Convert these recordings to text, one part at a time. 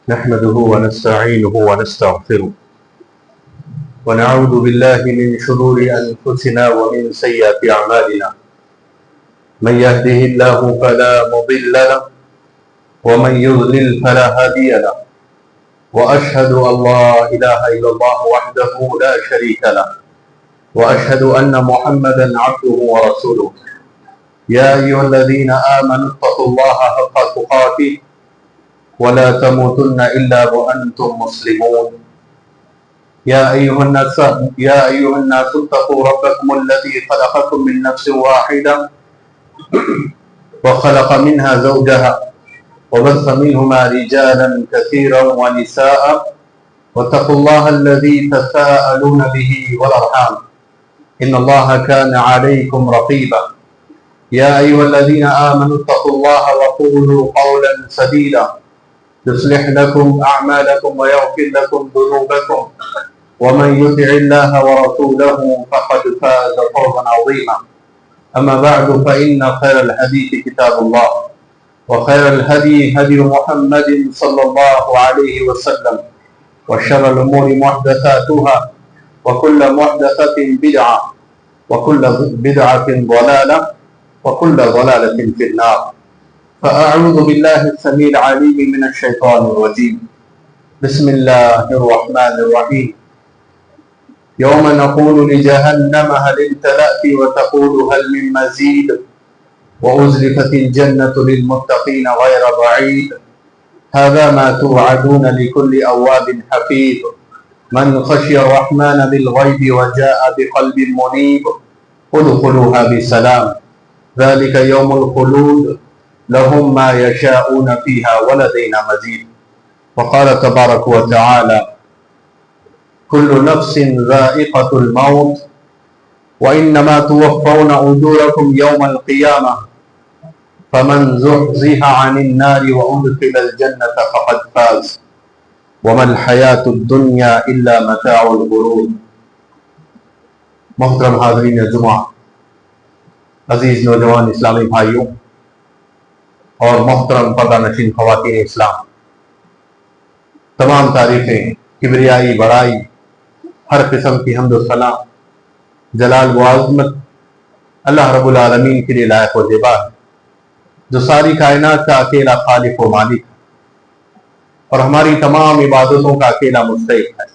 نحمده ونستعينه ونستغفره ونعوذ بالله من شرور أنفسنا ومن سيئات أعمالنا من يهده الله فلا مضل له ومن يضلل فلا هادي له وأشهد أن لا إله إلا الله وحده لا شريك له وأشهد أن محمدا عبده ورسوله يا أيها الذين آمنوا اتقوا الله حق تقاته ولا تموتن إلا وأنتم مسلمون يا أيها الناس اتقوا ربكم الذي خلقكم من نفس واحدة وخلق منها زوجها وبث منهما رجالا كثيرا ونساء واتقوا الله الذي تساءلون به والأرحام إن الله كان عليكم رقيبا يا أيها الذين آمنوا اتقوا الله وقولوا قولا سديدا يصلح لكم أعمالكم ويغفر لكم ذنوبكم ومن يطع الله ورسوله فقد فاز فوزا عظيما أما بعد فإن خير الحديث كتاب الله وخير الهدي هدي محمد صلى الله عليه وسلم وشر الأمور محدثاتها وكل محدثة بدعة وكل بدعة ضلالة وكل ضلالة في النار فأعوذ بالله السميع العليم من الشيطان الرجيم بسم الله الرحمن الرحيم يوم نقول لجهنم هل امتلأت وتقول هل من مزيد وأزلفت الجنة للمتقين غير بعيد هذا ما توعدون لكل أواب حفيظ من خشي الرحمن بالغيب وجاء بقلب منيب ادخلوها بسلام ذلك يوم الخلود لهم ما يشاءون فيها ولدينا مزيد وقال تبارك وتعالى كل نفس ذائقة الموت وإنما توفون أجوركم يوم القيامة فمن زحزح عن النار وأدخل الجنة فقد فاز وما الحياة الدنيا إلا متاع الغرور. محترم حاضرین جمعہ، عزیز نوجوان اسلامی بھائیوں اور محترم پردہ نشین خواتین اسلام، تمام تعریفیں، کبریائی، بڑائی، ہر قسم کی حمد و ثنا، جلال و عظمت اللہ رب العالمین کے لیے لائق و زیبا ہے، جو ساری کائنات کا اکیلا خالق و مالک ہے اور ہماری تمام عبادتوں کا اکیلا مستحق ہے۔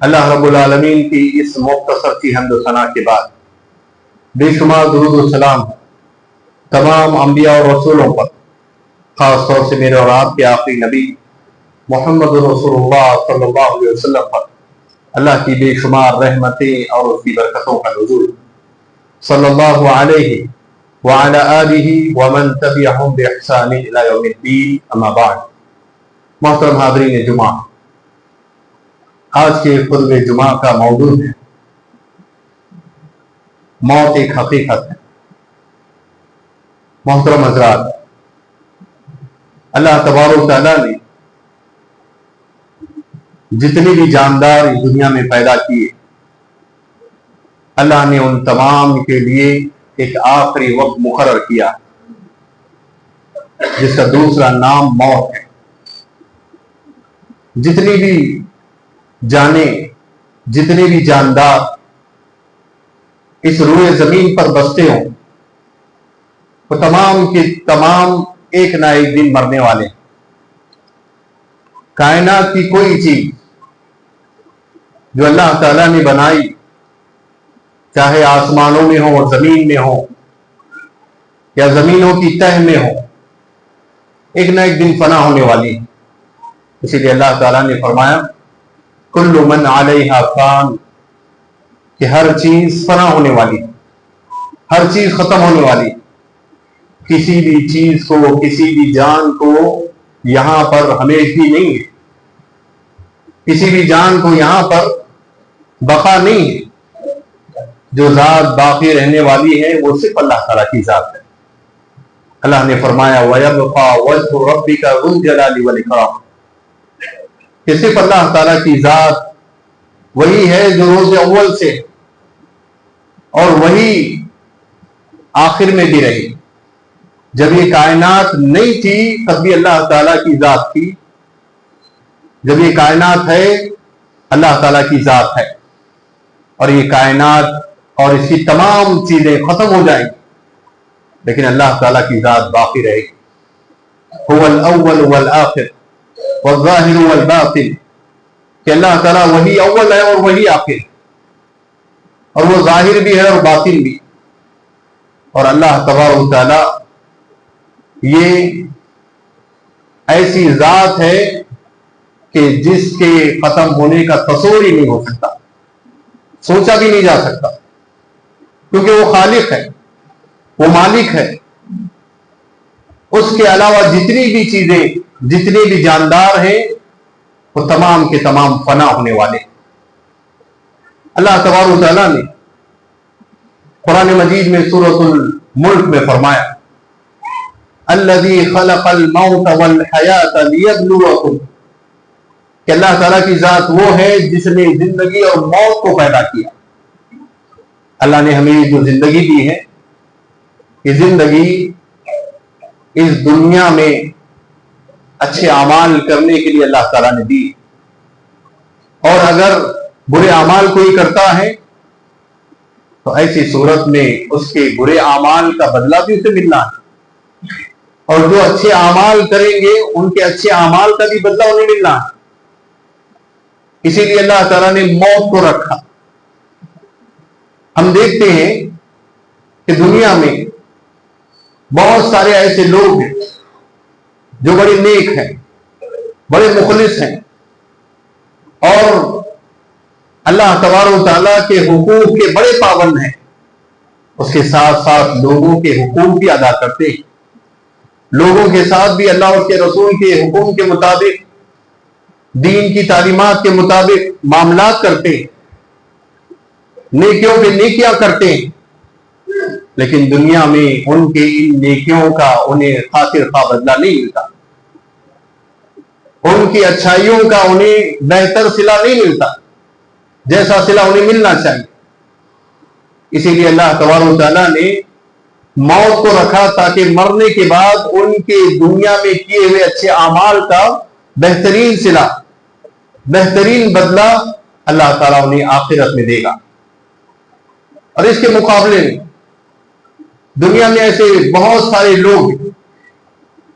اللہ رب العالمین کی اس مختصر سی حمد و ثنا کے بعد بے شمار درود و سلام تمام انبیاء اور رسولوں پر، خاص طور سے میرے اور آپ کے آخری نبی محمد رسول اللہ صلی اللہ علیہ وسلم پر اللہ کی بے شمار رحمتیں اور اس کی برکتوں کا نزول، صلی اللہ علیہ وعلی آلہ ومن تبعہم بإحسان الی یوم الدین، اما بعد۔ محترم حاضرین جمعہ، آج کے خطبہ جمعہ کا موضوع ہے موت ایک حقیقت ہے۔ محترم حضرات، اللہ تبارک و تعالیٰ نے جتنی بھی جاندار اس دنیا میں پیدا کیے، اللہ نے ان تمام کے لیے ایک آخری وقت مقرر کیا جس کا دوسرا نام موت ہے۔ جتنی بھی جانیں، جتنے بھی جاندار اس روئے زمین پر بستے ہوں، وہ تمام کے تمام ایک نہ ایک دن مرنے والے ہیں۔ کائنات کی کوئی چیز جو اللہ تعالیٰ نے بنائی، چاہے آسمانوں میں ہو، زمین میں ہو یا زمینوں کی تہ میں ہو، ایک نہ ایک دن فنا ہونے والی ہے۔ اسی لیے اللہ تعالیٰ نے فرمایا کل من علیہا فان، کہ ہر چیز فنا ہونے والی ہے، ہر چیز ختم ہونے والی ہے۔ کسی بھی چیز کو، کسی بھی جان کو یہاں پر ہمیشگی نہیں ہے، کسی بھی جان کو یہاں پر بقا نہیں ہے۔ جو ذات باقی رہنے والی ہے وہ صرف اللہ تعالیٰ کی ذات ہے۔ اللہ نے فرمایا وَيَبْقَى وَجْهُ رَبِّكَ ذُو الْجَلَالِ وَالْإِكْرَامِ، کہ صرف اللہ تعالیٰ کی ذات وہی ہے جو روز اول سے اور وہی آخر میں بھی رہی۔ جب یہ کائنات نہیں تھی تب بھی اللہ تعالیٰ کی ذات تھی، جب یہ کائنات ہے اللہ تعالیٰ کی ذات ہے، اور یہ کائنات اور اس کی تمام چیزیں ختم ہو جائیں گی، لیکن اللہ تعالیٰ کی ذات باقی رہے گی۔ هو الاول والآخر والظاہر والباطن، کہ اللہ تعالیٰ وہی اول ہے اور وہی آخر ہے، اور وہ ظاہر بھی ہے اور باطن بھی۔ اور اللہ تبارک و تعالیٰ یہ ایسی ذات ہے کہ جس کے ختم ہونے کا تصور ہی نہیں ہو سکتا، سوچا بھی نہیں جا سکتا، کیونکہ وہ خالق ہے، وہ مالک ہے۔ اس کے علاوہ جتنی بھی چیزیں، جتنے بھی جاندار ہیں، وہ تمام کے تمام فنا ہونے والے ہیں۔ اللہ تبارک و تعالیٰ نے قرآن مجید میں سورۃ الملک میں فرمایا الذی خلق الموت والحیات لیبلوکم، کہ اللہ تعالیٰ کی ذات وہ ہے جس نے زندگی اور موت کو پیدا کیا۔ اللہ نے ہمیں جو زندگی دی ہے، یہ زندگی اس دنیا میں اچھے اعمال کرنے کے لیے اللہ تعالیٰ نے دی، اور اگر برے اعمال کوئی کرتا ہے تو ایسی صورت میں اس کے برے اعمال کا بدلہ بھی اسے ملنا ہے، اور جو اچھے اعمال کریں گے ان کے اچھے اعمال کا بھی بدلہ انہیں ملنا ہے۔ اسی لیے اللہ تعالیٰ نے موت کو رکھا۔ ہم دیکھتے ہیں کہ دنیا میں بہت سارے ایسے لوگ ہیں جو بڑے نیک ہیں، بڑے مخلص ہیں، اور اللہ تبارک و تعالیٰ کے حقوق کے بڑے پابند ہیں، اس کے ساتھ ساتھ لوگوں کے حقوق بھی ادا کرتے ہیں، لوگوں کے ساتھ بھی اللہ اور اس کے رسول کے حکم کے مطابق، دین کی تعلیمات کے مطابق معاملات کرتے ہیں، نیکیوں پہ نیکیاں کرتے ہیں، لیکن دنیا میں ان کے ان نیکیوں کا انہیں خاطر خواہ بدلہ نہیں ملتا، ان کی اچھائیوں کا انہیں بہتر صلہ نہیں ملتا جیسا صلہ انہیں ملنا چاہیے۔ اسی لیے اللہ تبارک و تعالیٰ نے موت کو رکھا تاکہ مرنے کے بعد ان کے دنیا میں کیے ہوئے اچھے اعمال کا بہترین صلہ، بہترین بدلہ اللہ تعالیٰ انہیں آخرت میں دے گا۔ اور اس کے مقابلے میں دنیا میں ایسے بہت سارے لوگ ہیں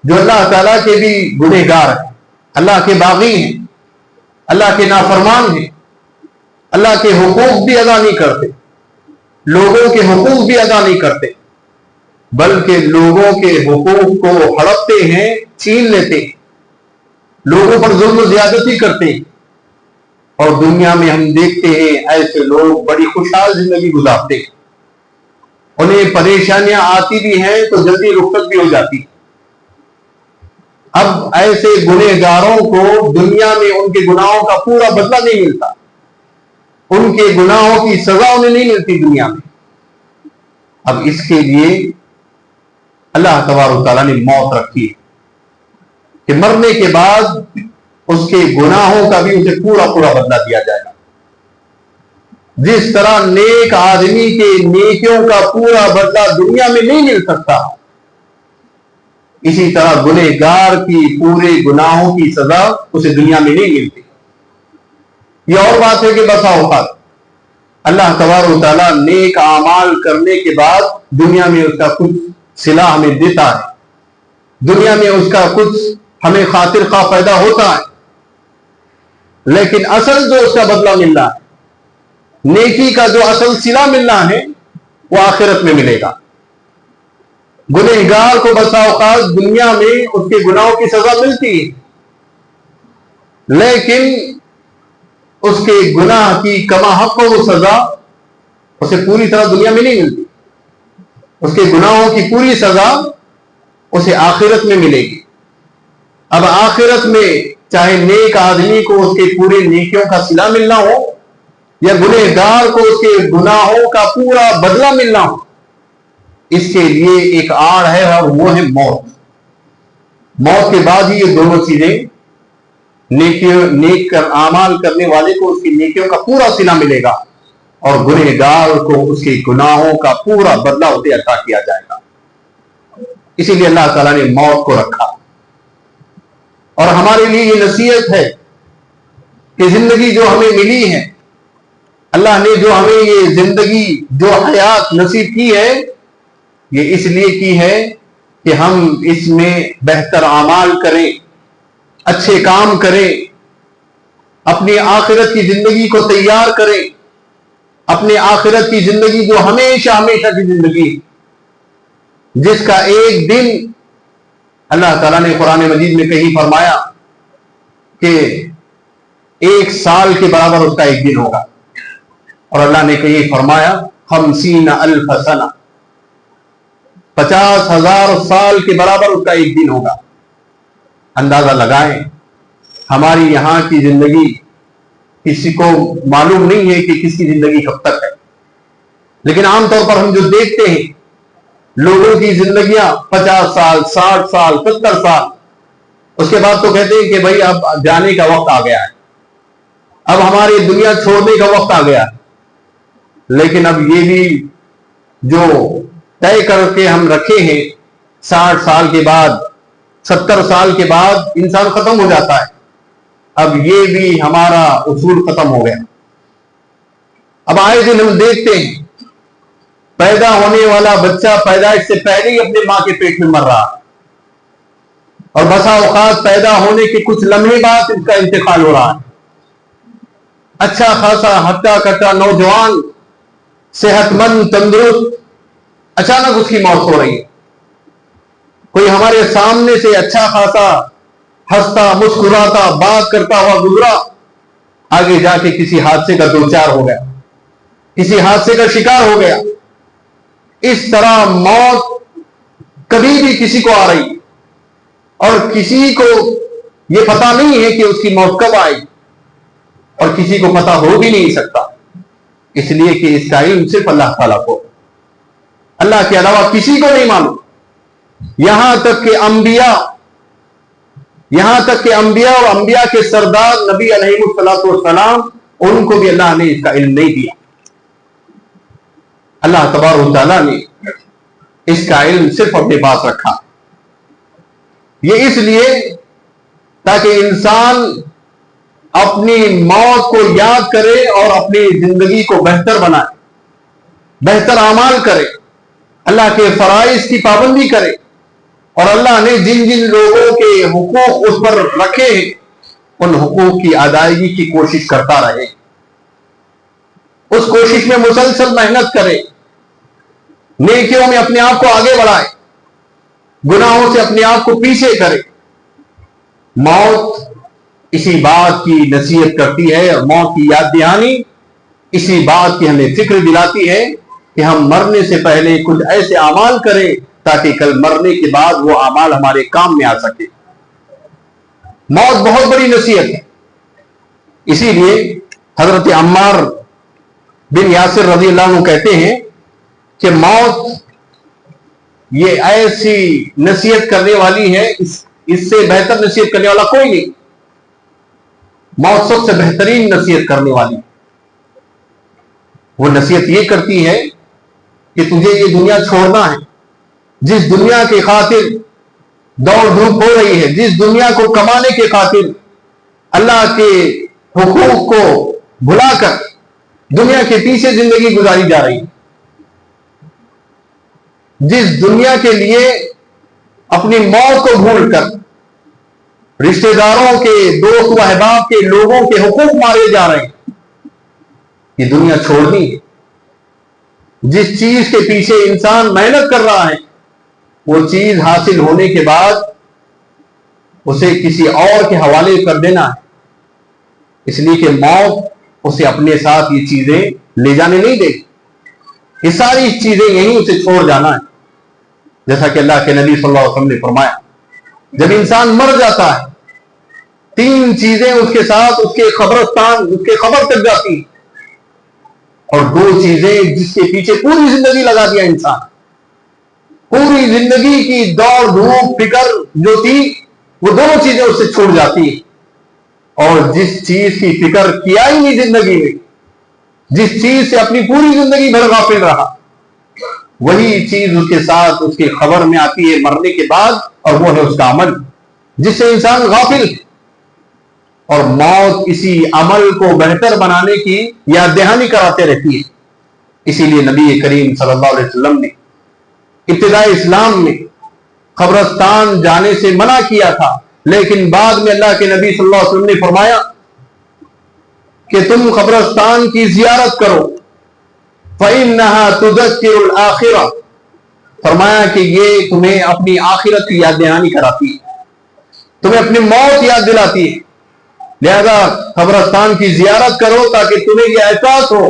جو اللہ تعالیٰ کے بھی گنہگار ہیں، اللہ کے باغی ہیں، اللہ کے نافرمان ہیں، اللہ کے حقوق بھی ادا نہیں کرتے، لوگوں کے حقوق بھی ادا نہیں کرتے، بلکہ لوگوں کے حقوق کو ہڑپتے ہیں، چھین لیتے ہیں، لوگوں پر ظلم و زیادتی کرتے ہیں۔ اور دنیا میں ہم دیکھتے ہیں ایسے لوگ بڑی خوشحال زندگی گزارتے ہیں، انہیں پریشانیاں آتی بھی ہیں تو جلدی رخصت بھی ہو جاتی۔ اب ایسے گنہگاروں کو دنیا میں ان کے گناہوں کا پورا بدلہ نہیں ملتا، ان کے گناہوں کی سزا انہیں نہیں ملتی دنیا میں۔ اب اس کے لیے اللہ تبارک و تعالیٰ نے موت رکھی کہ مرنے کے بعد اس کے گناہوں کا بھی اسے پورا پورا بدلہ دیا جائے گا۔ جس طرح نیک آدمی کے نیکیوں کا پورا بدلہ دنیا میں نہیں مل سکتا، اسی طرح گنہگار کی پورے گناہوں کی سزا اسے دنیا میں نہیں ملتی۔ یہ اور بات ہے کہ بسا اوقات اللہ تبارک و تعالیٰ نیک اعمال کرنے کے بعد دنیا میں اس کا کچھ صلہ ہمیں دیتا ہے، دنیا میں اس کا کچھ ہمیں خاطر خواہ پیدا ہوتا ہے، لیکن اصل جو اس کا بدلہ مل رہا ہے، نیکی کا جو اصل صلہ ملنا ہے، وہ آخرت میں ملے گا۔ گنہگار کو بسا اوقات دنیا میں اس کے گناہوں کی سزا ملتی ہے، لیکن اس کے گناہ کی کما حق وہ سزا اسے پوری طرح دنیا میں نہیں ملتی، اس کے گناہوں کی پوری سزا اسے آخرت میں ملے گی۔ اب آخرت میں چاہے نیک آدمی کو اس کے پورے نیکیوں کا صلہ ملنا ہو یا گنہگار کو اس کے گناہوں کا پورا بدلہ ملنا ہو، اس کے لیے ایک آڑ ہے اور وہ ہے موت۔ موت کے بعد ہی یہ دونوں چیزیں، نیک اعمال کرنے والے کو اس کی نیکیوں کا پورا صلہ ملے گا، اور گنہگار کو اس کے گناہوں کا پورا بدلہ اسے عطا کیا جائے گا۔ اسی لیے اللہ تعالیٰ نے موت کو رکھا، اور ہمارے لیے یہ نصیحت ہے کہ زندگی جو ہمیں ملی ہے، اللہ نے جو ہمیں یہ زندگی جو حیات نصیب کی ہے، یہ اس لیے کی ہے کہ ہم اس میں بہتر اعمال کریں، اچھے کام کریں، اپنی آخرت کی زندگی کو تیار کریں، اپنے آخرت کی زندگی جو ہمیشہ ہمیشہ کی زندگی، جس کا ایک دن اللہ تعالیٰ نے قرآن مجید میں کہیں فرمایا کہ 1 سال کے برابر اس کا ایک دن ہوگا، اور اللہ نے کہیں فرمایا 50,000 سنہ، 50,000 سال کے برابر اس کا ایک دن ہوگا۔ اندازہ لگائیں، ہماری یہاں کی زندگی کسی کو معلوم نہیں ہے کہ کس کی زندگی کب تک ہے، لیکن عام طور پر ہم جو دیکھتے ہیں لوگوں کی زندگیاں 50 سال، 60 سال، 70 سال، اس کے بعد تو کہتے ہیں کہ بھائی اب جانے کا وقت آ گیا ہے، اب ہماری دنیا چھوڑنے کا وقت آ گیا ہے۔ لیکن اب یہ بھی جو طے کر کے ہم رکھے ہیں 60 سال کے بعد، 70 سال کے بعد انسان ختم ہو جاتا ہے، اب یہ بھی ہمارا اصول ختم ہو گیا۔ اب آئے دن ہم دیکھتے ہیں پیدا ہونے والا بچہ پیدائش سے پہلے ہی اپنے ماں کے پیٹ میں مر رہا، اور بسا اوقات پیدا ہونے کے کچھ لمحے بعد اس کا انتقال ہو رہا ہے۔ اچھا خاصا ہٹا کٹا نوجوان، صحت مند، تندرست، اچانک اس کی موت ہو رہی ہے۔ کوئی ہمارے سامنے سے اچھا خاصا ہنستا مسکراتا بات کرتا ہوا گزرا، آگے جا کے کسی حادثے کا دوچار ہو گیا، کسی حادثے کا شکار ہو گیا۔ اس طرح موت کبھی بھی کسی کو آ رہی، اور کسی کو یہ پتا نہیں ہے کہ اس کی موت کب آئی، اور کسی کو پتا ہو بھی نہیں سکتا، اس لیے کہ اس کا علم صرف اللہ تعالیٰ کو، اللہ کے علاوہ کسی کو نہیں معلوم۔ یہاں تک کہ انبیاء اور انبیاء کے سردار نبی علیہ الصلوۃ والسلام، ان کو بھی اللہ نے اس کا علم نہیں دیا۔ اللہ تبارک و تعالیٰ نے اس کا علم صرف اپنے پاس رکھا، یہ اس لیے تاکہ انسان اپنی موت کو یاد کرے اور اپنی زندگی کو بہتر بنائے، بہتر اعمال کرے، اللہ کے فرائض کی پابندی کرے، اور اللہ نے جن جن لوگوں کے حقوق اس پر رکھے ہیں ان حقوق کی ادائیگی کی کوشش کرتا رہے، اس کوشش میں مسلسل محنت کرے، نیکیوں میں اپنے آپ کو آگے بڑھائے، گناہوں سے اپنے آپ کو پیچھے کرے۔ موت اسی بات کی نصیحت کرتی ہے، اور موت کی یاد دہانی اسی بات کی ہمیں فکر دلاتی ہے کہ ہم مرنے سے پہلے کچھ ایسے اعمال کریں تاکہ کل مرنے کے بعد وہ اعمال ہمارے کام میں آ سکے۔ موت بہت بڑی نصیحت ہے، اسی لیے حضرت عمار بن یاسر رضی اللہ عنہ کہتے ہیں کہ موت یہ ایسی نصیحت کرنے والی ہے، اس سے بہتر نصیحت کرنے والا کوئی نہیں۔ موت سب سے بہترین نصیحت کرنے والی، وہ نصیحت یہ کرتی ہے کہ تجھے یہ دنیا چھوڑنا ہے، جس دنیا کے خاطر دوڑ دھوپ ہو رہی ہے، جس دنیا کو کمانے کے خاطر اللہ کے حقوق کو بھلا کر دنیا کے پیچھے زندگی گزاری جا رہی ہے، جس دنیا کے لیے اپنی موت کو بھول کر رشتہ داروں کے، دوست و احباب کے، لوگوں کے حقوق مارے جا رہے ہیں، یہ دنیا چھوڑنی ہے۔ جس چیز کے پیچھے انسان محنت کر رہا ہے وہ چیز حاصل ہونے کے بعد اسے کسی اور کے حوالے کر دینا ہے، اس لیے کہ موت اسے اپنے ساتھ یہ چیزیں لے جانے نہیں دے، یہ ساری چیزیں یہیں اسے چھوڑ جانا ہے۔ جیسا کہ اللہ کے نبی صلی اللہ علیہ وسلم نے فرمایا، جب انسان مر جاتا ہے 3 چیزیں اس کے ساتھ اس کے قبرستان، اس کے قبر تک جاتی ہیں، اور 2 چیزیں جس کے پیچھے پوری زندگی لگا دیا انسان، پوری زندگی کی دوڑ دھوپ فکر جو تھی وہ دونوں چیزیں اس سے چھوٹ جاتی ہیں، اور جس چیز کی فکر کیا ہی نہیں زندگی میں، جس چیز سے اپنی پوری زندگی بھر غافل رہا، وہی چیز اس کے ساتھ اس کے خبر میں آتی ہے مرنے کے بعد، اور وہ ہے اس کا عمل جس سے انسان غافل ہے۔ اور موت اسی عمل کو بہتر بنانے کی یاد دہانی کراتے رہتی ہے. اسی لیے نبی کریم صلی اللہ علیہ وسلم نے ابتدائی اسلام میں قبرستان جانے سے منع کیا تھا، لیکن بعد میں اللہ کے نبی صلی اللہ علیہ وسلم نے فرمایا کہ تم قبرستان کی زیارت کرو، فَإِنَّهَا تُذَكِّرُ الْآخِرَةَ، فرمایا کہ یہ تمہیں اپنی آخرت کی یاد دہانی کراتی ہے، تمہیں اپنی موت یاد دلاتی ہے. لہذا قبرستان کی زیارت کرو تاکہ تمہیں یہ احساس ہو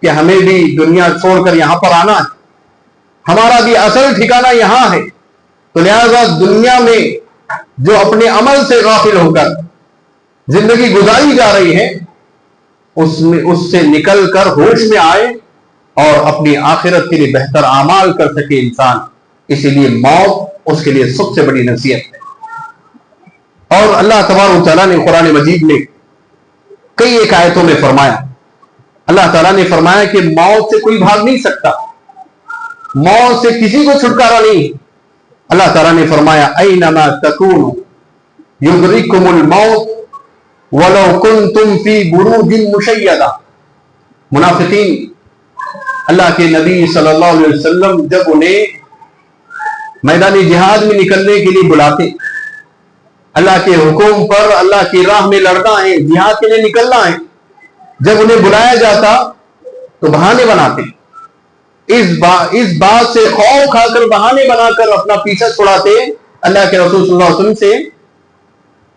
کہ ہمیں بھی دنیا چھوڑ کر یہاں پر آنا ہے، ہمارا بھی اصل ٹھکانہ یہاں ہے. تو لہذا دنیا میں جو اپنے عمل سے غافل ہو کر زندگی گزاری جا رہی ہے، اس سے نکل کر ہوش میں آئے اور اپنی آخرت کے لیے بہتر اعمال کر سکے انسان. اسی لیے موت اس کے لیے سب سے بڑی نصیحت ہے. اور اللہ تبارک و تعالیٰ نے قرآن مجید میں کئی ایک آیتوں میں فرمایا، اللہ تعالیٰ نے فرمایا کہ موت سے کوئی بھاگ نہیں سکتا، موت سے کسی کو چھٹکارا نہیں. اللہ تعالیٰ نے فرمایا اینما تکونوا یدرککم الموت ولو کنتم فی بروج مشیدہ. منافقین اللہ کے نبی صلی اللہ علیہ وسلم جب انہیں میدان جہاد میں نکلنے کے لیے بلاتے، اللہ کے حکم پر اللہ کی راہ میں لڑنا ہے، جہاد کے لیے نکلنا ہے، جب انہیں بلایا جاتا تو بہانے بناتے، اس بات سے خوف کھا کر بہانے بنا کر اپنا پیچھا چھڑاتے اللہ کے رسول صلی اللہ علیہ وسلم سے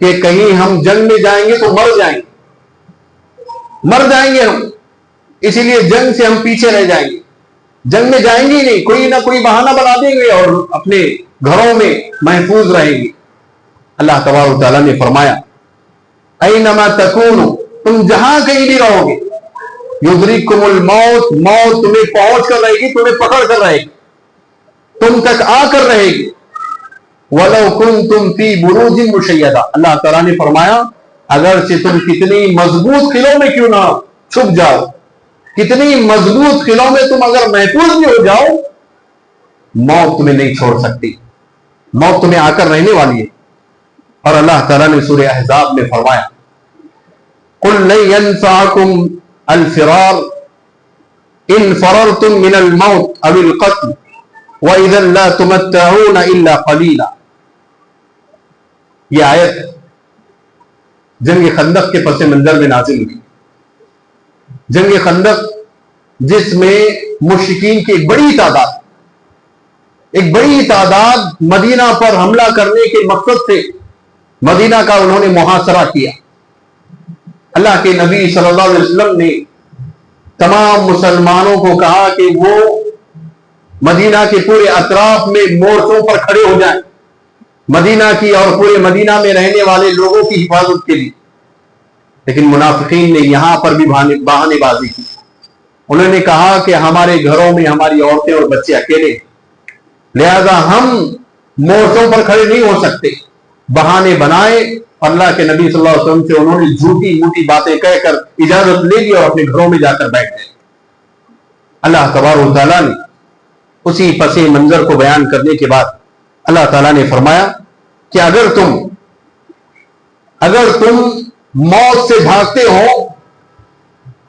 کہ کہیں ہم جنگ میں جائیں گے تو مر جائیں گے ہم، اسی لیے جنگ سے ہم پیچھے رہ جائیں گے، جنگ میں جائیں گے ہی نہیں، کوئی نہ کوئی بہانہ بنا دیں گے اور اپنے گھروں میں محفوظ رہیں گے. اللہ تبارک و تعالیٰ نے فرمایا اینما تکونوا، تم جہاں کہیں بھی رہو گے، یدرککم الموت، موت تمہیں پہنچ کر رہے گی، تمہیں پکڑ کر رہے گی، تم تک آ کر رہے گی. وَلَوْ كُنْتُمْ فِي بُرُوجٍ مُشَيَّدَةٍ، اللہ تعالیٰ نے فرمایا اگرچہ تم کتنی مضبوط قلعوں میں کیوں نہ چھپ جاؤ، کتنی مضبوط قلعوں میں تم اگر محفوظ بھی ہو جاؤ، موت تمہیں نہیں چھوڑ سکتی، موت تمہیں آ کر رہنے والی ہے. اور اللہ تعالیٰ نے سورہ احزاب میں فرمایا قُلْ لَن يَنْفَعَكُمْ الْفِرَارُ إِنْ فَرَرْتُمْ مِنَ الْمَوْتِ أَوِ الْقَتْلِ وَإِذًا لَا تُمَتَّعُونَ إِلَّا قَلِيلًا. یہ آیت جنگ خندق کے پس منظر میں نازل ہوئی. جنگ خندق جس میں مشرکین کی ایک بڑی تعداد مدینہ پر حملہ کرنے کے مقصد سے مدینہ کا انہوں نے محاصرہ کیا. اللہ کے نبی صلی اللہ علیہ وسلم نے تمام مسلمانوں کو کہا کہ وہ مدینہ کے پورے اطراف میں مورچوں پر کھڑے ہو جائیں، مدینہ کی اور پورے مدینہ میں رہنے والے لوگوں کی حفاظت کے لیے. لیکن منافقین نے یہاں پر بھی بہانے بازی کی. انہوں نے کہا کہ ہمارے گھروں میں ہماری عورتیں اور بچے اکیلے، لہذا ہم مورچوں پر کھڑے نہیں ہو سکتے. بہانے بنائے، اللہ کے نبی صلی اللہ علیہ وسلم سے انہوں نے جھوٹی موٹی باتیں کہہ کر اجازت لے لی اور اپنے گھروں میں جا کر بیٹھ گئے. اللہ تبارک و تعالیٰ نے اسی پس منظر کو بیان کرنے کے بعد اللہ تعالیٰ نے فرمایا کہ اگر تم موت سے بھاگتے ہو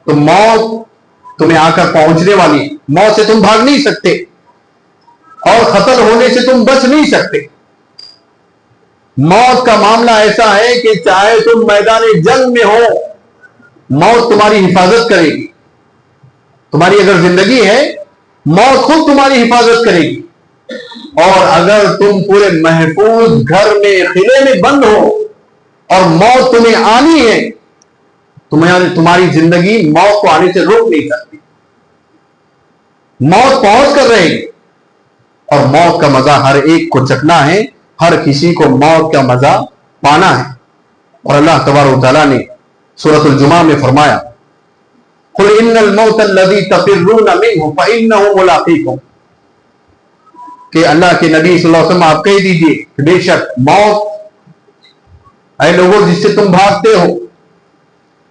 تو موت تمہیں آ کر پہنچنے والی ہے. موت سے تم بھاگ نہیں سکتے اور قتل ہونے سے تم بچ نہیں سکتے. موت کا معاملہ ایسا ہے کہ چاہے تم میدان جنگ میں ہو، موت تمہاری حفاظت کرے گی. تمہاری اگر زندگی ہے، موت خود تمہاری حفاظت کرے گی. اور اگر تم پورے محفوظ گھر میں قلعے میں بند ہو اور موت تمہیں آنی ہے، تمہاری زندگی موت کو آنے سے روک نہیں سکتی. موت پہنچ کر رہے گی اور موت کا مزہ ہر ایک کو چکھنا ہے، ہر کسی کو موت کا مزہ پانا ہے. اور اللہ تبارک و تعالیٰ نے سورۃ الجمعہ میں فرمایا قُلْ إِنَّ الْمَوْتَ الَّذِي تَفِرُّونَ مِنْهُ فَإِنَّهُ مُلَاقِيكُمْ، کہ اللہ کے نبی صلی اللہ علیہ وسلم آپ کہہ دیجئے کہ بے شک موت، اے لوگوں جس سے تم بھاگتے ہو،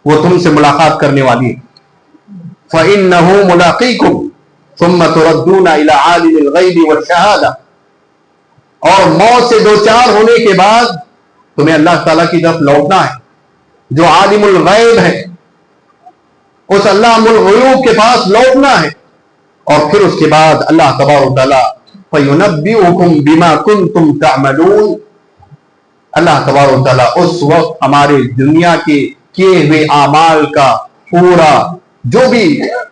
وہ تم سے ملاقات کرنے والی ہے. فَإِنَّهُ مُلَاقِيكُمْ ثُمَّ تُرَدُّونَ إِلَىٰ عَالِمِ الْغَيْبِ وَالشَّهَادَةِ، اور موت سے دو چار ہونے کے بعد تمہیں اللہ تعالیٰ کی طرف لوٹنا ہے. جو عالم الغیب ہے، اس علام الغیوب کے پاس لوٹنا ہے، اور پھر اس کے بعد اللہ تبارک و تعالیٰ فَيُنَبِّئُكُمْ بِمَا كُنْتُمْ تَعْمَلُونَ، اللہ تبارک و تعالیٰ اس وقت ہمارے دنیا کے کیے ہوئے اعمال کا پورا جو بھی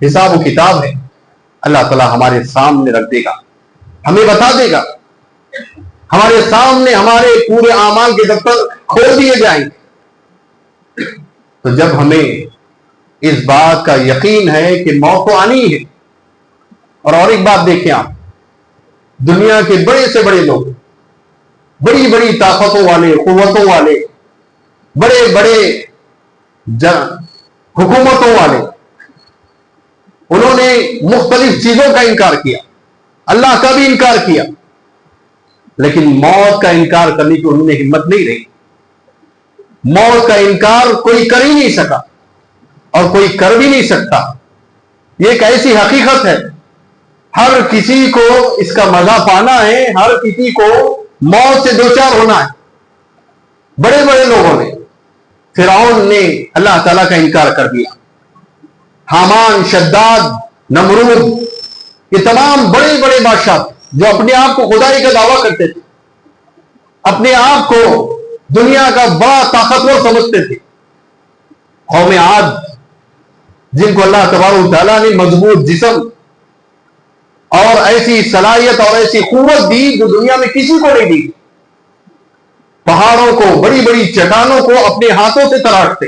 حساب و کتاب ہے اللہ تعالیٰ ہمارے سامنے رکھ دے گا، ہمیں بتا دے گا، ہمارے سامنے ہمارے پورے اعمال کے دفتر کھول دیے جائیں گے۔ تو جب ہمیں اس بات کا یقین ہے کہ موت تو آنی ہے، اور ایک بات دیکھیں آپ، دنیا کے بڑے سے بڑے لوگ، بڑی بڑی طاقتوں والے، قوتوں والے، بڑے بڑے حکومتوں والے، انہوں نے مختلف چیزوں کا انکار کیا، اللہ کا بھی انکار کیا، لیکن موت کا انکار کرنے کی انہوں نے ہمت نہیں رہی۔ موت کا انکار کوئی کر ہی نہیں سکا اور کوئی کر بھی نہیں سکتا، یہ ایک ایسی حقیقت ہے، ہر کسی کو اس کا مزہ پانا ہے، ہر کسی کو موت سے دوچار ہونا ہے۔ بڑے بڑے لوگوں نے، فرعون نے اللہ تعالیٰ کا انکار کر دیا، حامان، شداد، نمرود، یہ تمام بڑے بڑے بادشاہ جو اپنے آپ کو خدائی کا دعویٰ کرتے تھے، اپنے آپ کو دنیا کا بڑا طاقتور سمجھتے تھے۔ قوم عاد، جن کو اللہ تبارک و تعالیٰ نے مضبوط جسم اور ایسی صلاحیت اور ایسی قوت دی جو دنیا میں کسی کو نہیں دی، پہاڑوں کو، بڑی بڑی چٹانوں کو اپنے ہاتھوں سے تراشتے،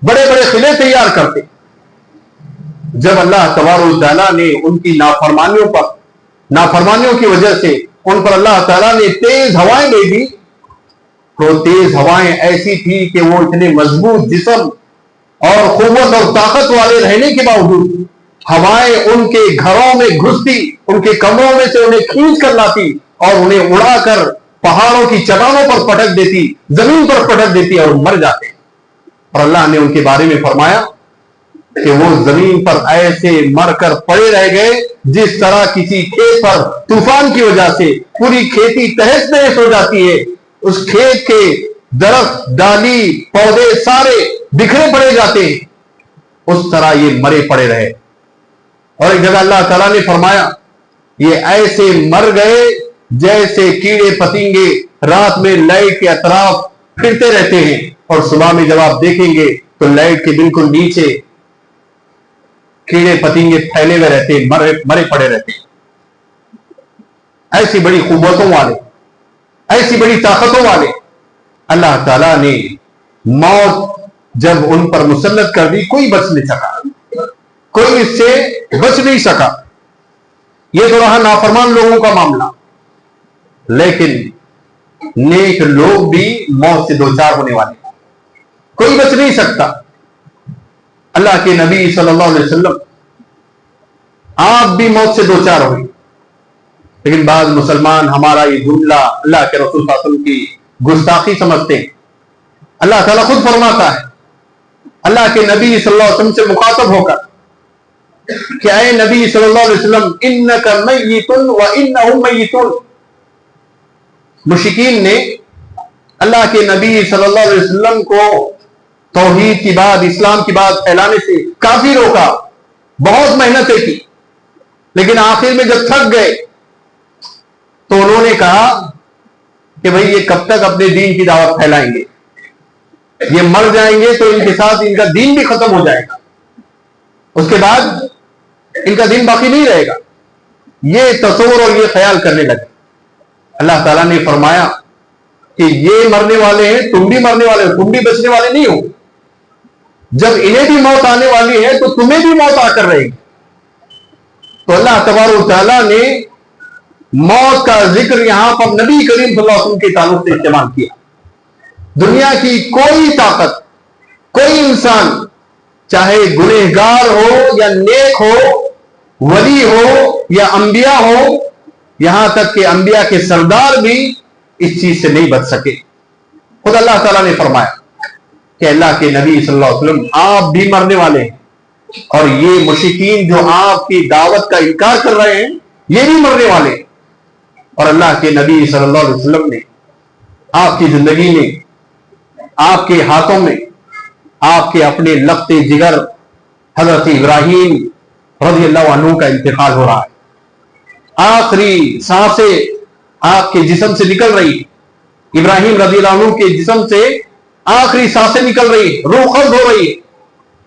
بڑے بڑے قلعے تیار کرتے۔ جب اللہ تبارک و تعالیٰ نے ان کی نافرمانیوں کی وجہ سے ان پر اللہ تعالیٰ نے تیز ہوائیں بھیجی، تو تیز ہوائیں ایسی تھی کہ وہ اتنے مضبوط جسم اور قوت اور طاقت والے رہنے کے باوجود ہوائیں ان کے گھروں میں گھستی، ان کے کمروں میں سے انہیں کھینچ کر لاتی اور انہیں اڑا کر پہاڑوں کی چٹانوں پر پٹک دیتی، زمین پر پٹک دیتی اور مر جاتے۔ اور اللہ نے ان کے بارے میں فرمایا کہ وہ زمین پر ایسے مر کر پڑے رہ گئے جس طرح کسی کھیت پر طوفان کی وجہ سے پوری کھیتی تہس نہس ہو جاتی ہے، اس کھیت کے درخت، ڈالی، پودے سارے بکھرے پڑے جاتے ہیں، اس طرح یہ مرے پڑے رہے۔ اور ایک جگہ اللہ تعالیٰ نے فرمایا یہ ایسے مر گئے جیسے کیڑے پتنگے رات میں لائٹ کے اطراف پھرتے رہتے ہیں، اور صبح میں جب آپ دیکھیں گے تو لائٹ کے بالکل نیچے کیڑے پتنگے پھیلے ہوئے رہتے ہیں، مرے پڑے رہتے ہیں۔ ایسی بڑی قوتوں والے، ایسی بڑی طاقتوں والے اللہ تعالیٰ نے موت جب ان پر مسلط کر دی، کوئی بچ نہیں سکا، کوئی اس سے بچ نہیں سکا۔ یہ تو رہا نافرمان لوگوں کا معاملہ، لیکن نیک لوگ بھی موت سے دوچار ہونے والے، کوئی بچ نہیں سکتا۔ اللہ کے نبی صلی اللہ علیہ وسلم آپ بھی موت سے دوچار ہوئے، لیکن بعض مسلمان ہمارا یہ جملہ اللہ کے رسول صلی اللہ علیہ وسلم کی گستاخی سمجھتے ہیں۔ اللہ تعالیٰ خود فرماتا ہے اللہ کے نبی صلی اللہ علیہ وسلم سے مخاطب ہو کر کہ اے نبی صلی اللہ علیہ وسلم انک میت وانہم میتون۔ مشرکین نے اللہ کے نبی صلی اللہ علیہ وسلم کو توحید کی بات، اسلام کی بات پھیلانے سے کافی روکا، بہت محنتیں کی، لیکن آخر میں جب تھک گئے تو انہوں نے کہا کہ بھئی یہ کب تک اپنے دین کی دعوت پھیلائیں گے، یہ مر جائیں گے تو ان کے ساتھ ان کا دین بھی ختم ہو جائے گا، اس کے بعد ان کا دین باقی نہیں رہے گا۔ یہ تصور اور یہ خیال کرنے لگے۔ اللہ تعالیٰ نے فرمایا کہ یہ مرنے والے ہیں، تم بھی مرنے والے ہو، تم بھی بچنے والے نہیں ہو، جب انہیں بھی موت آنے والی ہے تو تمہیں بھی موت آ کر رہے گی۔ تو اللہ تبارک و تعالیٰ نے موت کا ذکر یہاں پر نبی کریم صلی اللہ علیہ وسلم کے تعلق سے استعمال کیا۔ دنیا کی کوئی طاقت، کوئی انسان، چاہے گنہگار ہو یا نیک ہو، ولی ہو یا انبیاء ہو، یہاں تک کہ انبیاء کے سردار بھی اس چیز سے نہیں بچ سکے۔ خود اللہ تعالیٰ نے فرمایا کہ اللہ کے نبی صلی اللہ علیہ وسلم آپ بھی مرنے والے ہیں، اور یہ مشرکین جو آپ کی دعوت کا انکار کر رہے ہیں یہ بھی مرنے والے ہیں۔ اور اللہ کے نبی صلی اللہ علیہ وسلم نے آپ کی زندگی میں، آپ کے ہاتھوں میں آپ کے اپنے لخت جگر حضرت ابراہیم رضی اللہ عنہ کا انتقال ہو رہا ہے، آخری سانسیں آپ کے جسم سے نکل رہی، ابراہیم رضی اللہ عنہ کے جسم سے آخری سانسیں نکل رہی، روح قبض ہو رہی ہے۔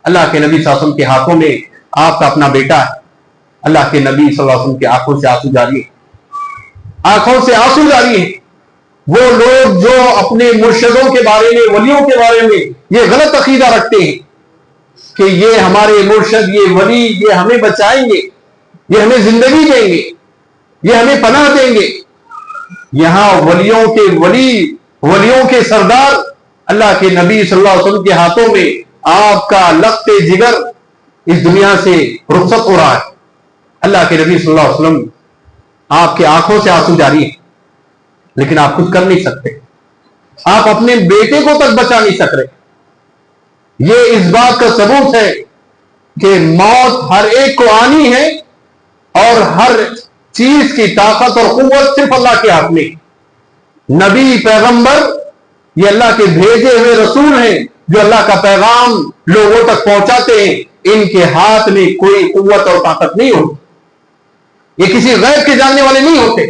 اللہ کے نبی صلی اللہ علیہ وسلم کے ہاتھوں میں آپ کا اپنا بیٹا ہے۔ اللہ کے نبی صلی اللہ علیہ وسلم کی آنکھوں سے آنسو جاری ہے، آنکھوں سے آنسو جاری ہے۔ وہ لوگ جو اپنے مرشدوں کے بارے میں، ولیوں کے بارے میں یہ غلط عقیدہ رکھتے ہیں کہ یہ ہمارے مرشد، یہ ولی، یہ ہمیں بچائیں گے، یہ ہمیں زندگی دیں گے، یہ ہمیں پناہ دیں گے، یہاں ولیوں کے ولی، ولیوں کے سردار اللہ کے نبی صلی اللہ علیہ وسلم کے ہاتھوں میں آپ کا لخت جگر اس دنیا سے رخصت ہو رہا ہے۔ اللہ کے نبی صلی اللہ علیہ وسلم آپ کے آنکھوں سے آنسو جاری ہے، لیکن آپ کچھ کر نہیں سکتے، آپ اپنے بیٹے کو تک بچا نہیں سک رہے۔ یہ اس بات کا ثبوت ہے کہ موت ہر ایک کو آنی ہے، اور ہر چیز کی طاقت اور قوت صرف اللہ کے ہاتھ میں۔ نبی، پیغمبر یہ اللہ کے بھیجے ہوئے رسول ہیں جو اللہ کا پیغام لوگوں تک پہنچاتے ہیں، ان کے ہاتھ میں کوئی قوت اور طاقت نہیں ہوتی، یہ کسی غیب کے جاننے والے نہیں ہوتے،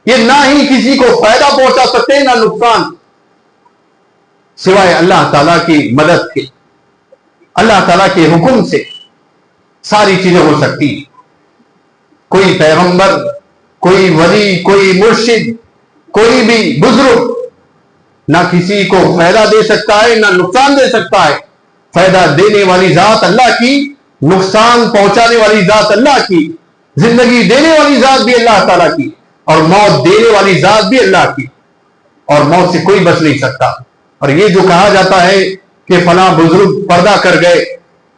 یہ نہ ہی کسی کو فائدہ پہنچا سکتے نہ نقصان، سوائے اللہ تعالیٰ کی مدد کے۔ اللہ تعالیٰ کے حکم سے ساری چیزیں ہو سکتی ہیں۔ کوئی پیغمبر، کوئی ولی، کوئی مرشد، کوئی بھی بزرگ نہ کسی کو فائدہ دے سکتا ہے نہ نقصان دے سکتا ہے۔ فائدہ دینے والی ذات اللہ کی، نقصان پہنچانے والی ذات اللہ کی، زندگی دینے والی ذات بھی اللہ تعالیٰ کی، اور موت دینے والی ذات بھی اللہ کی، اور موت سے کوئی بچ نہیں سکتا۔ اور یہ جو کہا جاتا ہے کہ فلاں بزرگ پردہ کر گئے،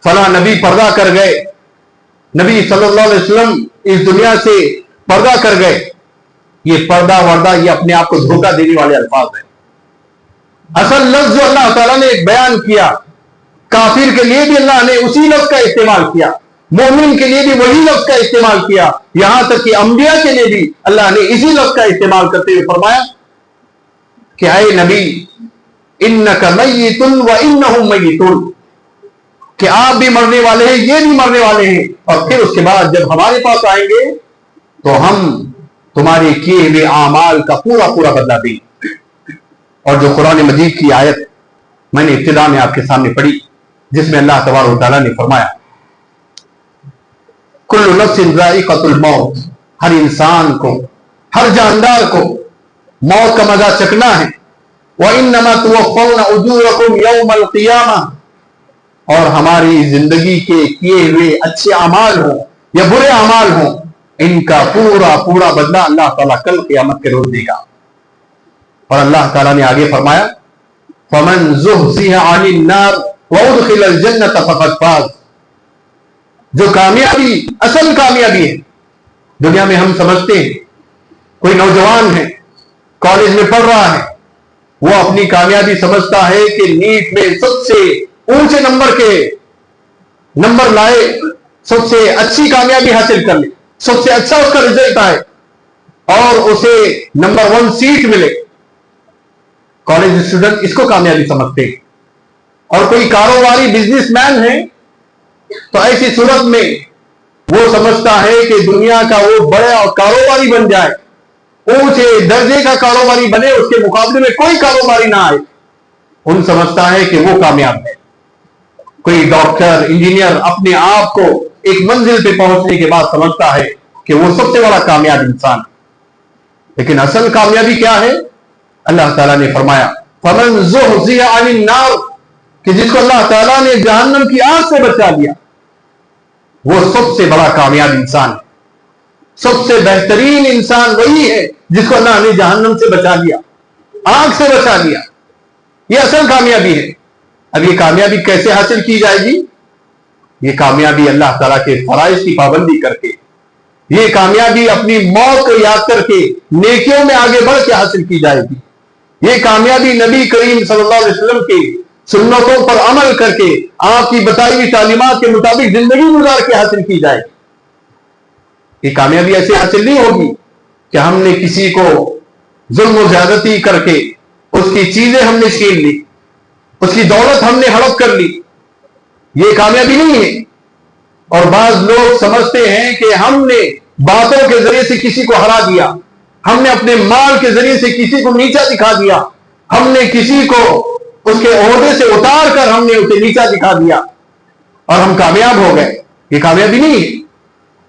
فلاں نبی پردہ کر گئے، نبی صلی اللہ علیہ وسلم اس دنیا سے پردہ کر گئے، یہ پردہ وردہ یہ اپنے آپ کو دھوکہ دینے والے الفاظ ہیں۔ اصل لفظ جو اللہ تعالیٰ نے بیان کیا، کافر کے لیے بھی اللہ نے اسی لفظ کا استعمال کیا، مومن کے لیے بھی وہی لفظ کا استعمال کیا، یہاں تک کہ انبیاء کے لیے بھی اللہ نے اسی لفظ کا استعمال کرتے ہوئے فرمایا کہ اے نبی انک میت و انہم میتون، کہ آپ بھی مرنے والے ہیں، یہ بھی مرنے والے ہیں، اور پھر اس کے بعد جب ہمارے پاس آئیں گے تو ہم تمہارے کیے ہوئے اعمال کا پورا پورا بدلہ دیں۔ اور جو قرآن مجید کی آیت میں نے ابتدا میں آپ کے سامنے پڑھی، جس میں اللہ تبارک و تعالیٰ نے فرمایا کل نفس ذائقۃ الموت، ہر انسان کو، ہر جاندار کو موت کا مزہ چکھنا ہے۔ وَإِنَّمَا تُوَفَّوْنَ أُجُورَكُمْ يَوْمَ الْقِيَامَةِ، اور ہماری زندگی کے کیے ہوئے اچھے اعمال ہوں یا برے اعمال ہوں، ان کا پورا پورا بدلہ اللہ تعالیٰ کل قیامت کے روز دے گا۔ اور اللہ تعالیٰ نے آگے فرمایا فَمَنْ زُحْزِحَ عَنِ النَّارِ وَأُدْخِلَ الْجَنَّةَ فَقَدْ فَازَ، جو کامیابی، اصل کامیابی ہے۔ دنیا میں ہم سمجھتے ہیں کوئی نوجوان ہے، کالج میں پڑھ رہا ہے، وہ اپنی کامیابی سمجھتا ہے کہ نیٹ میں سب سے اونچے نمبر لائے، سب سے اچھی کامیابی حاصل کر لے، سب سے اچھا اس کا رزلٹ آئے اور اسے نمبر 1 سیٹ ملے۔ کالج اسٹوڈنٹ اس کو کامیابی سمجھتے ہیں۔ اور کوئی کاروباری بزنس مین ہے تو ایسی صورت میں وہ سمجھتا ہے کہ دنیا کا وہ بڑا کاروباری بن جائے، اونچے درجے کا کاروباری بنے، اس کے مقابلے میں کوئی کاروباری نہ آئے، ان سمجھتا ہے کہ وہ کامیاب ہے۔ کوئی ڈاکٹر، انجینئر اپنے آپ کو ایک منزل پہ پہنچنے کے بعد سمجھتا ہے کہ وہ سب سے بڑا کامیاب انسان ہے۔ لیکن اصل کامیابی کیا ہے؟ اللہ تعالیٰ نے فرمایا فَمَنْ زُحْزِحَ عَنِ النَّارِ، کہ جس کو اللہ تعالیٰ نے جہنم کی آگ سے بچا دیا، وہ سب سے بڑا کامیاب انسان ہے۔ سب سے بہترین انسان وہی ہے جس کو اللہ نے جہنم سے بچا دیا، آگ سے بچا دیا۔ یہ اصل کامیابی ہے۔ اب یہ کامیابی کیسے حاصل کی جائے گی؟ یہ کامیابی اللہ تعالیٰ کے فرائض کی پابندی کر کے، یہ کامیابی اپنی موت کو یاد کر کے نیکیوں میں آگے بڑھ کے حاصل کی جائے گی۔ یہ کامیابی نبی کریم صلی اللہ علیہ وسلم کی سنتوں پر عمل کر کے، آپ کی بتائی ہوئی تعلیمات کے مطابق زندگی گزار کے حاصل کی جائے گی۔ یہ کامیابی ایسے حاصل نہیں ہوگی کہ ہم نے کسی کو ظلم و زیادتی کر کے اس کی چیزیں ہم نے چھین لی، اس کی دولت ہم نے ہڑپ کر لی، یہ کامیابی نہیں ہے۔ اور بعض لوگ سمجھتے ہیں کہ ہم نے باتوں کے ذریعے سے کسی کو ہرا دیا، ہم نے اپنے مال کے ذریعے سے کسی کو نیچا دکھا دیا، ہم نے کسی کو اس کے عہدے سے اتار کر ہم نے اسے نیچا دکھا دیا اور ہم کامیاب ہو گئے۔ یہ کامیابی نہیں ہے۔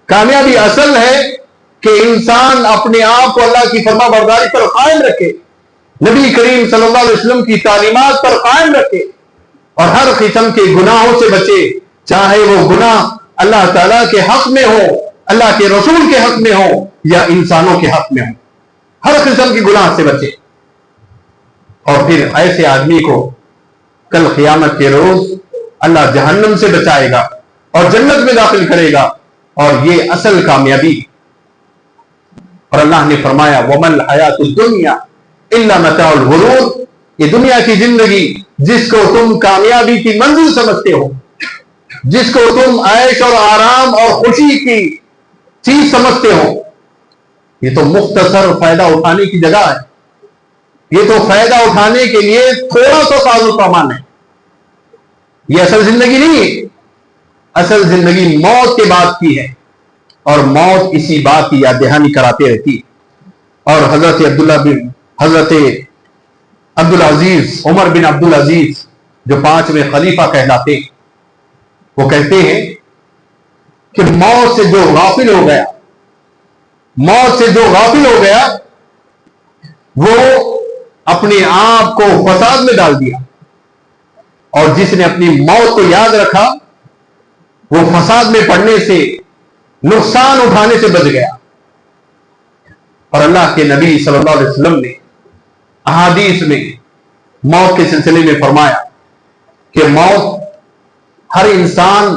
کامیابی اصل ہے کہ انسان اپنے آپ کو اللہ کی فرما برداری پر قائم رکھے، نبی کریم صلی اللہ علیہ وسلم کی تعلیمات پر قائم رکھے اور ہر قسم کے گناہوں سے بچے، چاہے وہ گناہ اللہ تعالیٰ کے حق میں ہو، اللہ کے رسول کے حق میں ہو یا انسانوں کے حق میں ہو، ہر قسم کی گناہ سے بچے۔ اور پھر ایسے آدمی کو کل قیامت کے روز اللہ جہنم سے بچائے گا اور جنت میں داخل کرے گا، اور یہ اصل کامیابی۔ اور اللہ نے فرمایا وَمَا الْحَيَاةُ الدُّنْيَا إِلَّا مَتَاعُ الْغُرُورِ، یہ دنیا کی زندگی جس کو تم کامیابی کی منزل سمجھتے ہو، جس کو تم عیش اور آرام اور خوشی کی چیز سمجھتے ہو، یہ تو مختصر فائدہ اٹھانے کی جگہ ہے، یہ تو فائدہ اٹھانے کے لیے تھوڑا سا ساز و سامان ہے، یہ اصل زندگی نہیں ہے۔ اصل زندگی موت کے بعد کی ہے، اور موت اسی بات کی یاد دہانی کراتے رہتی ہے۔ اور حضرت عبدالعزیز عمر بن عبدالعزیز جو 5ویں خلیفہ کہلاتے ہیں، وہ کہتے ہیں کہ موت سے جو غافل ہو گیا، موت سے جو غافل ہو گیا وہ اپنے آپ کو فساد میں ڈال دیا، اور جس نے اپنی موت کو یاد رکھا وہ فساد میں پڑنے سے، نقصان اٹھانے سے بچ گیا۔ اور اللہ کے نبی صلی اللہ علیہ وسلم نے احادیث میں موت کے سلسلے میں فرمایا کہ موت ہر انسان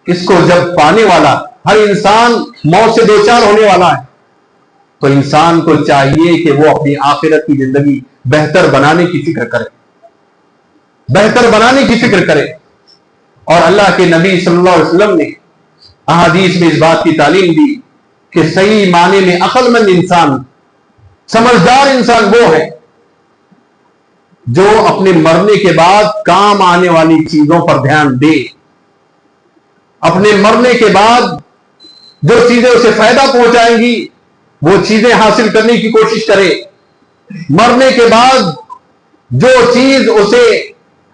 اس کو جب پانے والا، ہر انسان موت سے دوچار ہونے والا ہے، تو انسان کو چاہیے کہ وہ اپنی آخرت کی زندگی بہتر بنانے کی فکر کرے، بہتر بنانے کی فکر کرے۔ اور اللہ کے نبی صلی اللہ علیہ وسلم نے احادیث میں اس بات کی تعلیم دی کہ صحیح معنی میں عقل مند انسان، سمجھدار انسان وہ ہے جو اپنے مرنے کے بعد کام آنے والی چیزوں پر دھیان دے، اپنے مرنے کے بعد جو چیزیں اسے فائدہ پہنچائیں گی وہ چیزیں حاصل کرنے کی کوشش کرے، مرنے کے بعد جو چیز اسے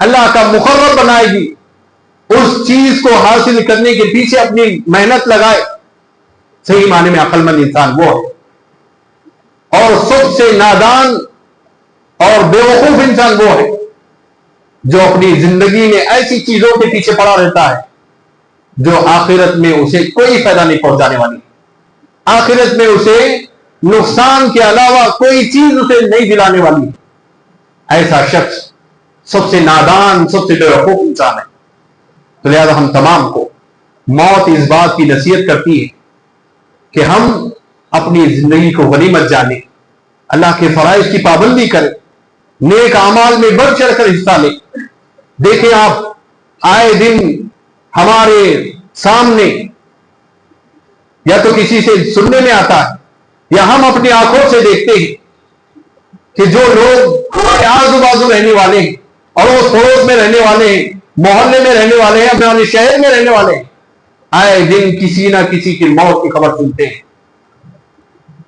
اللہ کا مقرر بنائے گی اس چیز کو حاصل کرنے کے پیچھے اپنی محنت لگائے۔ صحیح معنی میں عقل مند انسان وہ ہے۔ اور سب سے نادان اور بیوقوف انسان وہ ہے جو اپنی زندگی میں ایسی چیزوں کے پیچھے پڑا رہتا ہے جو آخرت میں اسے کوئی فائدہ نہیں پہنچانے والی، آخرت میں اسے نقصان کے علاوہ کوئی چیز اسے نہیں دلانے والی۔ ایسا شخص سب سے نادان، سب سے بیوقوف انسان ہے۔ تو لہذا ہم تمام کو موت اس بات کی نصیحت کرتی ہے کہ ہم اپنی زندگی کو غنیمت جانیں، اللہ کے فرائض کی پابندی کریں، نیک اعمال میں بڑھ چڑھ کر حصہ لیں۔ دیکھیں آپ آئے دن ہمارے سامنے یا تو کسی سے سننے میں آتا ہے یا ہم اپنی آنکھوں سے دیکھتے ہیں کہ جو لوگ ہمارے آزو بازو رہنے والے ہیں، اڑوس پڑوس میں رہنے والے ہیں، محلے میں رہنے والے ہیں، اپنے شہر میں رہنے والے ہیں، آئے دن کسی نہ کسی کی موت کی خبر سنتے ہیں۔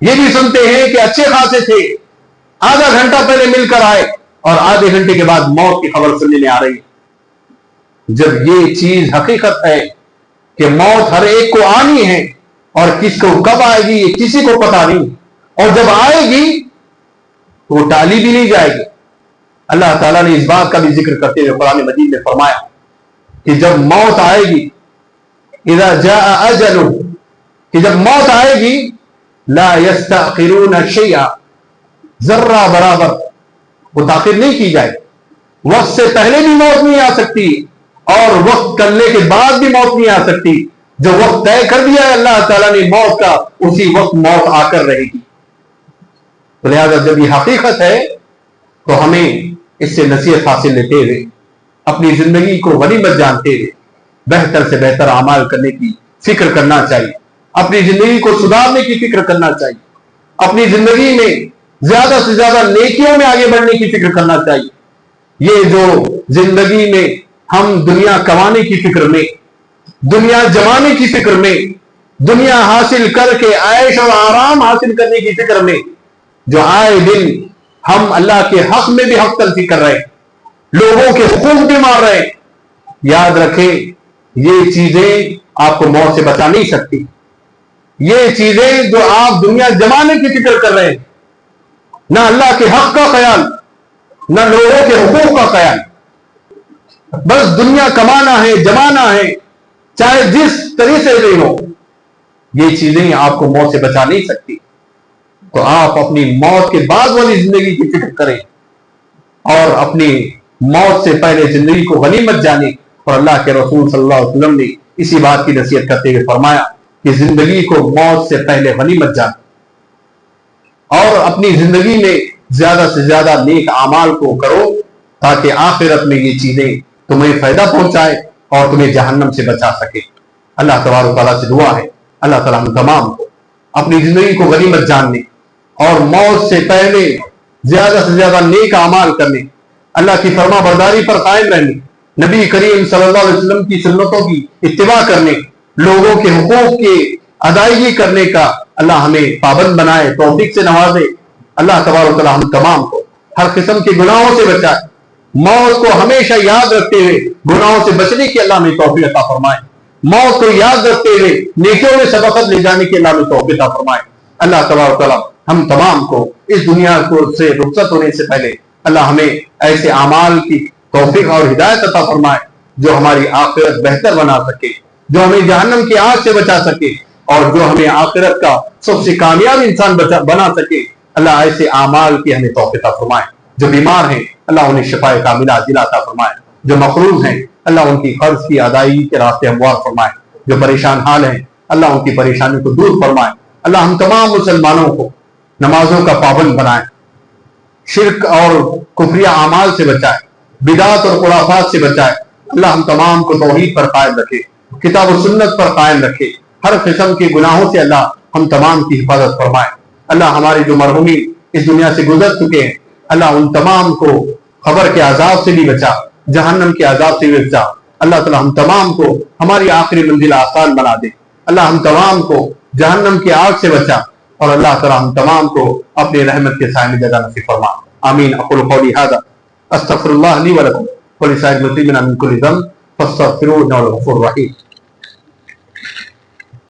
یہ بھی سنتے ہیں کہ اچھے خاصے تھے، آدھا گھنٹہ پہلے مل کر آئے اور آدھے گھنٹے کے بعد موت کی خبر سننے میں آ رہی ہے۔ جب یہ چیز حقیقت ہے کہ موت ہر ایک کو آنی ہے اور کس کو کب آئے گی یہ کسی کو پتا نہیں، اور جب آئے گی تو وہ ٹالی بھی نہیں جائے گی۔ اللہ تعالیٰ نے اس بات کا بھی ذکر کرتے ہوئے قرآن مجید میں فرمایا کہ جب موت آئے گی، اذا جاء اجلہ، کہ جب موت آئے گی لا یستأخرون شیئا، ذرہ برابر وہ تاخیر نہیں کی جائے۔ وقت سے پہلے بھی موت نہیں آ سکتی اور وقت کرنے کے بعد بھی موت نہیں آ سکتی۔ جو وقت طے کر دیا ہے اللہ تعالیٰ نے موت کا، اسی وقت موت آ کر رہے گی۔ تو لہذا جب یہ حقیقت ہے تو ہمیں اس سے نصیحت حاصل لیتے ہوئے، اپنی زندگی کو غنیمت جانتے ہوئے بہتر سے بہتر اعمال کرنے کی فکر کرنا چاہیے، اپنی زندگی کو سدھارنے کی فکر کرنا چاہیے، اپنی زندگی میں زیادہ سے زیادہ نیکیوں میں آگے بڑھنے کی فکر کرنا چاہیے۔ یہ جو زندگی میں ہم دنیا کمانے کی فکر میں، دنیا جمانے کی فکر میں، دنیا حاصل کر کے عیش اور آرام حاصل کرنے کی فکر میں جو آئے دن ہم اللہ کے حق میں بھی حق تلفی کر رہے ہیں، لوگوں کے حقوق بھی مار رہے ہیں، یاد رکھیں یہ چیزیں آپ کو موت سے بچا نہیں سکتی۔ یہ چیزیں جو آپ دنیا جمانے کی فکر کر رہے ہیں، نہ اللہ کے حق کا خیال، نہ لوگوں کے حقوق کا خیال، بس دنیا کمانا ہے، جمانا ہے، چاہے جس طریقے سے ہو، یہ چیزیں آپ کو موت سے بچا نہیں سکتی۔ تو آپ اپنی موت کے بعد والی زندگی کی فکر کریں اور اپنی موت سے پہلے زندگی کو غنیمت جانیں۔ اور اللہ کے رسول صلی اللہ علیہ وسلم نے اسی بات کی نصیحت کرتے ہوئے فرمایا کہ زندگی کو موت سے پہلے غنیمت جانیں اور اپنی زندگی میں زیادہ سے زیادہ نیک اعمال کو کرو تاکہ آخرت میں یہ چیزیں تمہیں فائدہ پہنچائے اور تمہیں جہنم سے بچا سکے۔ اللہ تبارک و تعالیٰ سے دعا ہے اللہ تعالیٰ ہم تمام کو اپنی زندگی کو غنیمت جاننے اور موت سے پہلے زیادہ سے زیادہ نیک اعمال کرنے، اللہ کی فرما برداری پر قائم رہنے، نبی کریم صلی اللہ علیہ وسلم کی سنتوں کی اتباع کرنے، لوگوں کے حقوق کی ادائیگی کرنے کا اللہ ہمیں پابند بنائے، توفیق سے نوازے۔ اللہ تبارک و تعالیٰ ہم تمام کو ہر قسم کے گناہوں سے بچائے، موت کو ہمیشہ یاد رکھتے ہوئے گناہوں سے بچنے کی اللہ ہمیں توفیق عطا فرمائے، موت کو یاد رکھتے ہوئے نیکیوں میں سبقت لے جانے کی اللہ ہمیں توفیق عطا فرمائے۔ اللہ تبارک و تعالیٰ ہم تمام کو اس دنیا سے رخصت ہونے سے پہلے اللہ ہمیں ایسے اعمال کی توفیق اور ہدایت عطا فرمائے جو ہماری آخرت بہتر بنا سکے، جو ہمیں جہنم کی آگ سے بچا سکے اور جو ہمیں آخرت کا سب سے کامیاب انسان بنا سکے۔ اللہ ایسے اعمال کی ہمیں توفیق عطا فرمائے۔ جو بیمار ہیں اللہ انہیں شفا کاملہ عاجلہ عطا فرمائے، جو مقروض ہیں اللہ ان کی قرض کی ادائیگی کے راستے ہموار فرمائے، جو پریشان حال ہیں اللہ ان کی پریشانی کو دور فرمائے۔ اللہ ہم تمام مسلمانوں کو نمازوں کا پابند بنائے، شرک اور کفریہ اعمال سے بچائے، بدعات اور خرافات سے بچائے۔ اللہ ہم تمام کو توحید پر قائم رکھے، کتاب و سنت پر قائم رکھے، ہر قسم کے گناہوں سے اللہ ہم تمام کی حفاظت فرمائے۔ اللہ ہمارے جو مرحومین اس دنیا سے گزر چکے ہیں اللہ ان تمام کو قبر کے عذاب سے بھی بچا، جہنم کے عذاب سے بھی بچا۔ اللہ تعالی ہم تمام کو ہماری آخری منزل آسان بنا دے۔ اللہ ہم تمام کو جہنم کی آگ سے بچا اور اللہ تعالی ہم تمام کو اپنے رحمت کے سائے میں جگہ نصیب فرما۔ آمین۔ اقول قولی ھذا استغفر اللہ لی ولکم ولسائر المسلمین من کل ذنب فاستغفروہ انہ هو الغفور الرحیم۔